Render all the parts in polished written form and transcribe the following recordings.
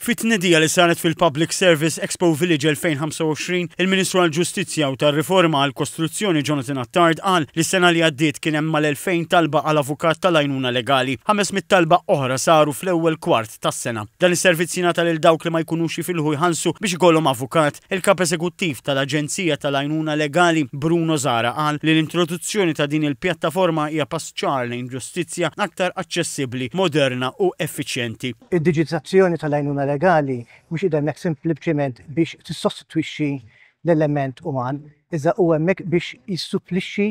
Fit-tnedija li saret fil-Public Service Expo Village 2025, il-Ministru għall-Ġustizzja u tar-Riforma għall-Kostruzzjoni Jonathan Attard qal li s-sena li għaddiet kien hemm mal-2000 talba għal avukat tal-għajnuna legali. 500 talba oħra saru fl-ewwel kwart tas-sena. Dan is-servizz jingħata lil dawk li ma jkunux jifilħu jħallsu biex ikollhom avukat. Il-kap eżekuttiv tal-Aġenzija tal-Għajnuna Legali Bruno Zara qal li l-introduzzjoni ta' din il-pjattaforma hija pass ċar lejn ġustizzja aktar aċċessibbli, moderna u effiċjenti. Id-diġitizzazzjoni tal-għajnuna legali mhux idemmek sempliċement biex tissostitwixxi l-element uman, iżda huwa hemmhekk biex jissupplixxi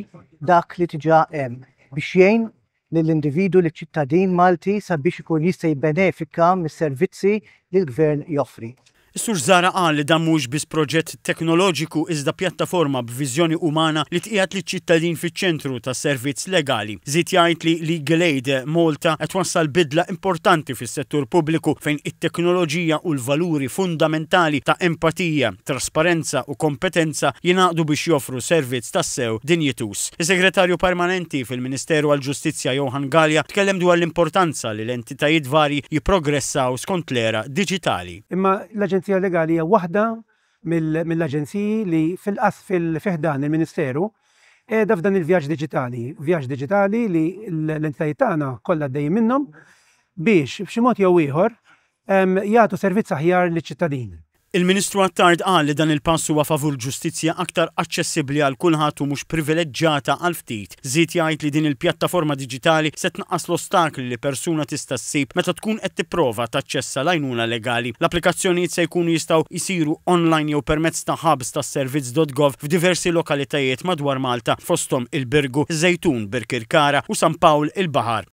dak li diġà hemm biex jgħin lill-individu liċ-ċittadin Malti sabiex ikun jista' jibbenefika mis-servizzi li l-Gvern joffri. Is-Sur Zara qal li dan mhux biss proġett teknoloġiku iżda pjattaforma b'viżjoni umana li tqiegħed liċ-ċittadin fiċ-ċentru tas-servizz legali. Żied jgħid li Legal Aid Malta qed wassal bidla importanti fis-settur pubbliku fejn it-teknoloġija u l-valuri fundamentali ta' empatija, trasparenza u kompetenza jingħaqdu biex joffru servizz tassew dinjitus. Is-Segretarju Permanenti fil-Ministeru għall-Ġustizzja Johan Galja tkellem dwar l-importanza li l-entitajiet varji jipprogressaw skont l-era diġitali. Imma l-Aġenzija Legali hija waħda mill-aġenziji li fil-fiħdan il-Ministeru qiegħda f'dan il-vjaġġ diġitali li l-entitajiet tagħna kollha għaddejjin minnhom biex b'xi mod jew ieħor jagħtu servizz aħjar liċ-ċittadin. Il-Ministru Attard qal li dan il-pass huwa favur ġustizzja aktar aċċessibbli għal kulħadd u mhux privileġġjata għal ftit. Żied jgħid li din il-pjattaforma diġitali se tnaqqas l-ostakli li persuna tista' ssib meta tkun qed tipprova taċċessa l-għajnuna legali. L-applikazzjonijiet se jkunu jistgħu jsiru online jew permezz ta' hubs tas-servizz.gov f'diversi lokalitajiet madwar Malta fosthom il-Birgu, Żejtun, Birkirkara u San Pawl il-Baħar.